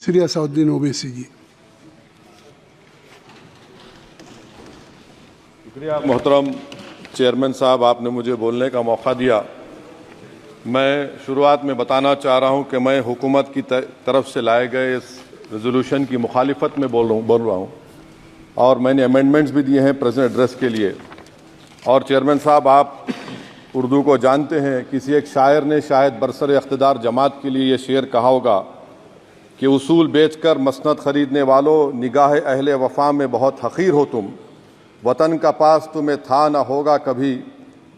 श्री असाउद्दीन ओवैसी जी। शुक्रिया मोहतरम चेयरमैन साहब, आपने मुझे बोलने का मौका दिया। मैं शुरुआत में बताना चाह रहा हूं कि मैं हुकूमत की तरफ से लाए गए इस रेजोल्यूशन की मुखालिफत में बोल रहा हूं और मैंने अमेंडमेंट्स भी दिए हैं प्रेजेंट एड्रेस के लिए। और चेयरमैन साहब, आप उर्दू को जानते हैं। किसी एक शायर ने शायद बरसर इख्तिदार जमात के लिए ये शेर कहा होगा कि उसूल बेचकर मसनद खरीदने वालों, निगाह अहले वफा में बहुत हक़ीर हो तुम। वतन का पास तुम्हें था न होगा कभी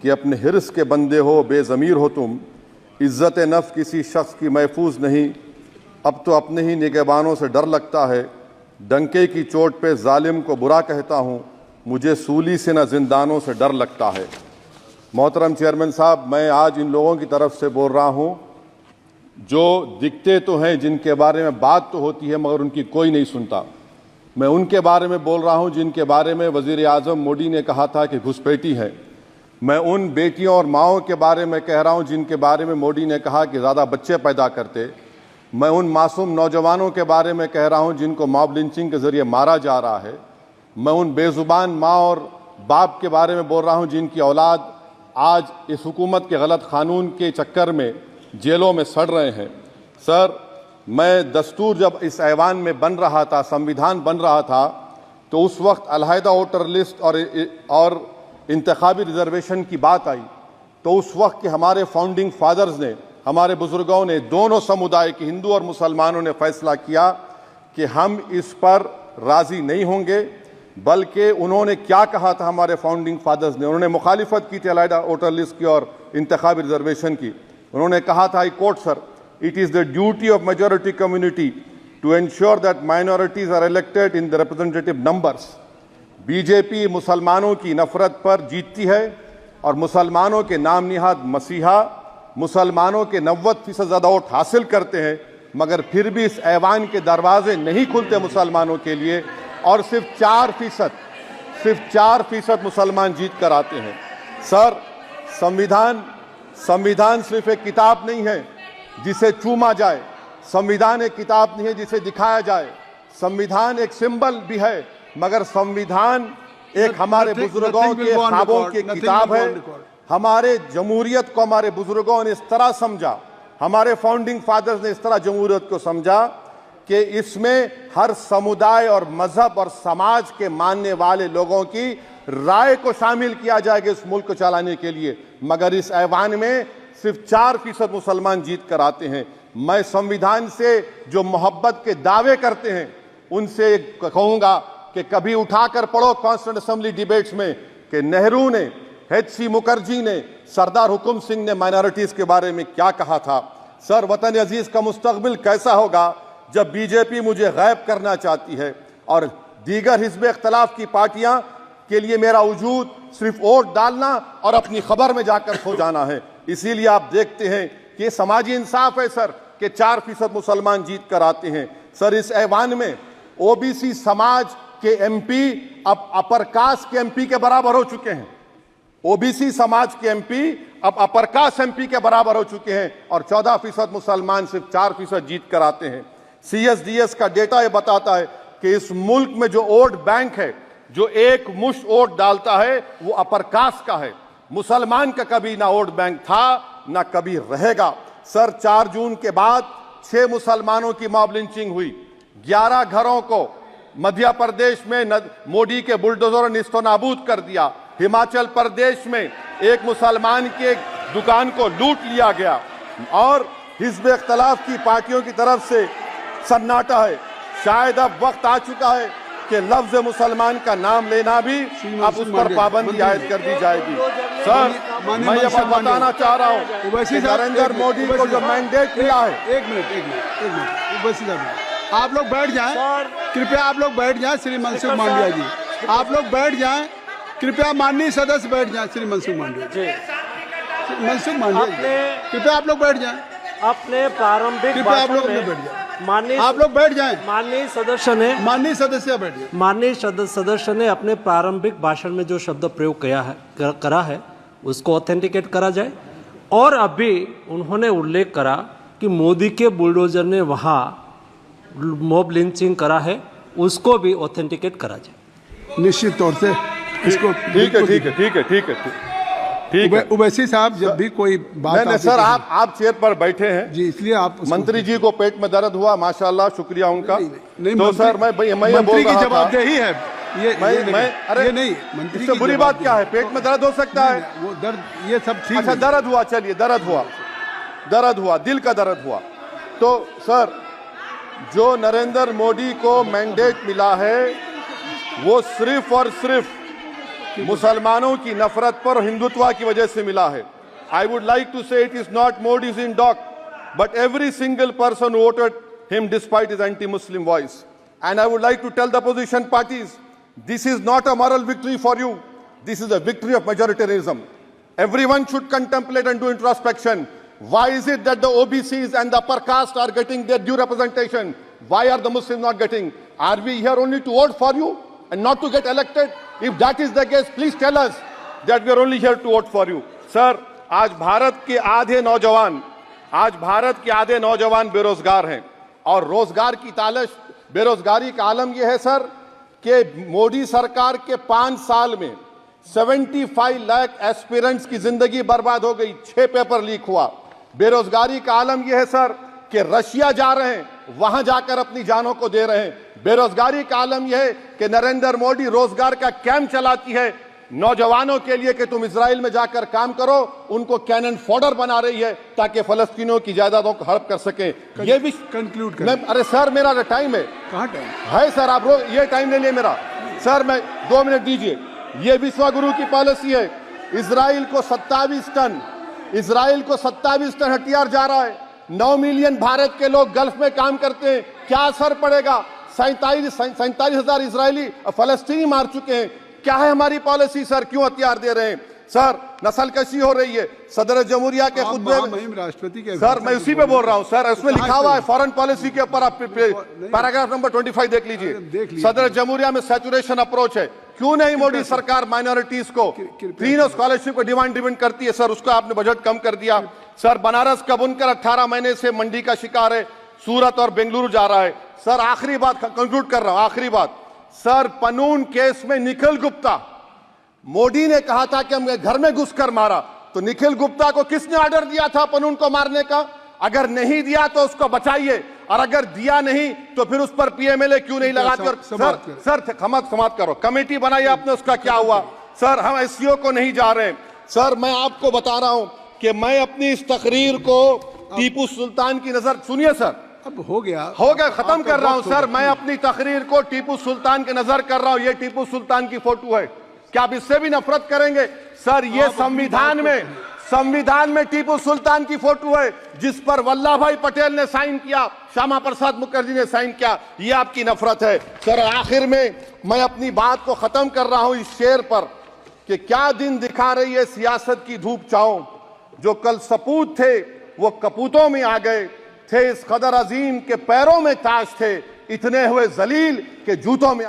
कि अपने हिर्स के बंदे हो, बेज़मीर हो तुम। इज़्ज़त नफ्स किसी शख्स की महफूज नहीं, अब तो अपने ही निगहबानों से डर लगता है। डंके की चोट पे जालिम को बुरा कहता हूँ, मुझे सूली से न जिंदानों से डर लगता है। मोहतरम चेयरमैन साहब, मैं आज इन लोगों की तरफ से बोल रहा हूँ जो दिखते तो हैं, जिनके बारे में बात तो होती है मगर उनकी कोई नहीं सुनता। मैं उनके बारे में बोल रहा हूँ जिनके बारे में वज़ीर आज़म मोदी ने कहा था कि घुसपैठी हैं। मैं उन बेटियों और माओं के बारे में कह रहा हूँ जिनके बारे में मोदी ने कहा कि ज़्यादा बच्चे पैदा करते। मैं उन मासूम नौजवानों के बारे में कह रहा हूँ जिनको मॉब लिंचिंग के ज़रिए मारा जा रहा है। मैं उन बेज़ुबान माँ और बाप के बारे में बोल रहा हूँ जिनकी औलाद आज इस हुकूमत के गलत कानून के चक्कर में जेलों में सड़ रहे हैं। सर, मैं दस्तूर जब इस ऐवान में बन रहा था, संविधान बन रहा था, तो उस वक्त अलहदा वोटर लिस्ट और इंतखाबी रिजर्वेशन की बात आई तो उस वक्त के हमारे फाउंडिंग फादर्स ने, हमारे बुजुर्गों ने, दोनों समुदाय के हिंदू और मुसलमानों ने फैसला किया कि हम इस पर राज़ी नहीं होंगे। बल्कि उन्होंने क्या कहा था हमारे फाउंडिंग फादर्स ने, उन्होंने मुखालिफत की थी अलहदा वोटर लिस्ट की और इंतखाबी रिजर्वेशन की। उन्होंने कहा था, I quote sir, it is the duty of majority community to ensure that minorities are elected in the representative numbers. BJP मुसलमानों की नफरत पर जीतती है और मुसलमानों के नाम निहाद मसीहा मुसलमानों के 90% ज़्यादा वोट हासिल करते हैं, मगर फिर भी इस ऐवान के दरवाजे नहीं खुलते मुसलमानों के लिए और सिर्फ 4% मुसलमान जीत कर आते हैं। सर, संविधान सिर्फ एक किताब नहीं है जिसे चूमा जाए, संविधान एक किताब नहीं है जिसे दिखाया जाए, संविधान एक सिंबल भी है, मगर संविधान एक हमारे बुजुर्गों के ख्वाबों की किताब है। हमारे जमहूरियत को हमारे बुजुर्गों ने इस तरह समझा, हमारे फाउंडिंग फादर्स ने इस तरह जमहूरियत को समझा कि इसमें हर समुदाय और मजहब और समाज के मानने वाले लोगों की राय को शामिल किया जाएगा इस मुल्क को चलाने के लिए। मगर इस ऐवान में सिर्फ 4% मुसलमान जीत कर आते हैं। मैं संविधान से जो मोहब्बत के दावे करते हैं उनसे कहूंगा कि कभी उठाकर पढ़ो कॉन्स्टिट्यूएंट असेंबली डिबेट्स में कि नेहरू ने, HC मुखर्जी ने, सरदार हुकुम सिंह ने माइनॉरिटीज के बारे में क्या कहा था। सर, वतन अजीज का मुस्तकबिल कैसा होगा जब बीजेपी मुझे गायब करना चाहती है और दीगर हिज़्ब इख्तिलाफ की पार्टियां के लिए मेरा वजूद सिर्फ वोट डालना और अपनी खबर में जाकर सो जाना है। इसीलिए आप देखते हैं कि समाजी इंसाफ है सर कि 4% मुसलमान जीत कर आते हैं। सर, इस ऐवान में OBC समाज के MP अब अपर कास्ट के MP के बराबर हो चुके हैं। OBC समाज के MP अब अपर कास्ट MP के बराबर हो चुके हैं और 14% मुसलमान सिर्फ 4% जीत कर आते हैं। CSDS का डेटा ये बताता है कि इस मुल्क में जो वोट बैंक है, जो एक मुश्त वोट डालता है, वो अपर कास्ट का है। मुसलमान का कभी ना वोट बैंक था ना कभी रहेगा। सर, 4 जून के बाद 6 मुसलमानों की मॉब लिंचिंग हुई। 11 घरों को मध्य प्रदेश में मोदी के बुलडोजर ने निस्तो नाबूद कर दिया। हिमाचल प्रदेश में एक मुसलमान की एक दुकान को लूट लिया गया और हिज़्ब इख्तिलाफ की पार्टियों की तरफ से सन्नाटा है। शायद अब वक्त आ चुका है कि लफ्ज मुसलमान का नाम लेना भी अब उस पर पाबंदी आयद कर दी जाएगी। सर, मैं ये बात बताना चाह रहा हूँ कि नरेंद्र मोदी को जो मैंडेट मिला है। एक मिनट, आप लोग बैठ जाएं, कृपया आप लोग बैठ जाएं। श्री मनसुख मांडविया जी, आप लोग बैठ जाएं, कृपया माननीय सदस्य बैठ जाएं। श्री मनसुख मांडविया जी, कृपया आप लोग बैठ जाएं। अपने प्रारंभिक आप लोग बैठ जाएं, आप लोग बैठ जाएं। माननीय सदस्य ने अपने प्रारंभिक भाषण में जो शब्द प्रयोग करा है उसको ऑथेंटिकेट करा जाए। और अभी उन्होंने उल्लेख करा कि मोदी के बुलडोजर ने वहाँ मॉब लिंचिंग करा है उसको भी ऑथेंटिकेट करा जाए। निश्चित तौर से इसको ठीक है। उवैसी साहब जब भी कोई बात नहीं सर, आप चेयर पर बैठे हैं जी, इसलिए आप मंत्री जी को पेट में दर्द हुआ, माशाल्लाह, शुक्रिया उनका। नहीं, तो सर मैं ये मंत्री की जवाबदेही जवाबदेही है अरे नहीं, मंत्री इससे बुरी बात क्या है? पेट में दर्द हो सकता है, वो दर्द ये सब ठीक अच्छा है। दर्द हुआ, चलिए दर्द हुआ, दिल का दर्द हुआ। तो सर, जो नरेंद्र मोदी को मैंडेट मिला है वो सिर्फ और सिर्फ मुसलमानों की नफरत पर हिंदुत्व की वजह से मिला है। I would like to say it is not Modi's in dock but every single person voted him despite his anti Muslim voice. And I would like to tell the opposition parties, this is not a moral victory for you, this is a victory of majoritarianism. Everyone should contemplate and do introspection. Why is it that the OBCs and the upper caste are getting their due representation? Why are the Muslims not getting? Are we here only to vote for you and not to get elected? If that is the case, please tell us that we are only here to vote for you. Sir, आज भारत के आधे नौजवान बेरोजगार हैं और रोजगार की तालाश, बेरोजगारी का आलम यह है सर कि मोदी सरकार के 5 साल में 75 लाख एस्पिरेंट्स की जिंदगी बर्बाद हो गई, 6 पेपर लीक हुआ। बेरोजगारी का आलम यह है सर कि रशिया जा रहे हैं, वहां जाकर अपनी जानों को दे रहे हैं। बेरोजगारी का आलम यह है कि नरेंद्र मोदी रोजगार का कैंप चलाती है नौजवानों के लिए कि तुम इजराइल में जाकर काम करो, उनको कैनन फॉडर बना रही है ताकि फलस्तीनियों की जायदादों को हड़प कर सके। ये भी कंक्लूड कर। अरे सर मेरा टाइम है, कहाँ टाइम है सर? आप ये टाइम ले लिए मेरा सर, मैं 2 मिनट दीजिए। ये विश्वगुरु की पॉलिसी है, इजराइल को 27 टन हथियार जा रहा है। 9 मिलियन भारत के लोग गल्फ में काम करते हैं, क्या असर पड़ेगा? 47,000 इजरायली फलस्तीनी मार चुके हैं। क्या है हमारी पॉलिसी सर? क्यों हथियार दे रहे हैं सर? नस्लकशी हो रही है। सदर जमहूरिया के खुतबे में राष्ट्रपति के सर, मैं उसी पे बोल रहा हूं सर, उसमें लिखा हुआ है फॉरेन पॉलिसी के ऊपर, आप पैराग्राफ नंबर 25 देख लीजिए। सदर जमहूरिया में सैचुरेशन अप्रोच है। क्यों नहीं मोदी सरकार माइनॉरिटीज को फ्री स्कॉलरशिप को डिमांड करती है सर? उसको आपने बजट कम कर दिया सर। बनारस का बुनकर 18 महीने से मंडी का शिकार है, सूरत और बेंगलुरु जा रहा है सर। आखिरी बात कंक्लूड कर रहा हूं, आखिरी बात सर, पनून केस में निखिल गुप्ता, मोदी ने कहा था कि हम घर में घुसकर मारा, तो निखिल गुप्ता को किसने ऑर्डर दिया था पनून को मारने का? अगर नहीं दिया तो उसको बचाइए, और अगर दिया नहीं तो फिर उस पर पीएमएलए क्यों नहीं लगाते? और सर समाप्त करो। कमेटी बनाई आपने, उसका क्या हुआ सर? हम एससीओ को नहीं जा रहे सर। मैं आपको बता रहा हूं कि मैं अपनी इस तकरीर को टीपू सुल्तान की नजर, सुनिए सर, अब हो गया खत्म कर रहा हूं सर। मैं अपनी तकरीर को टीपू सुल्तान के नजर कर रहा हूं। ये टीपू सुल्तान की फोटो है, क्या आप इससे भी नफरत करेंगे सर? ये संविधान में टीपू सुल्तान की फोटो है जिस पर वल्लभ भाई पटेल ने साइन किया, श्यामा प्रसाद मुखर्जी ने साइन किया। ये आपकी नफरत है सर। आखिर में मैं अपनी बात को खत्म कर रहा हूं इस शेर पर कि क्या दिन दिखा रही है सियासत की धूप छांव। जो कल सपूत थे वो कपूतों में आ गए, थे इस कदर अजीम के पैरों में ताज थे, इतने हुए जलील के जूतों में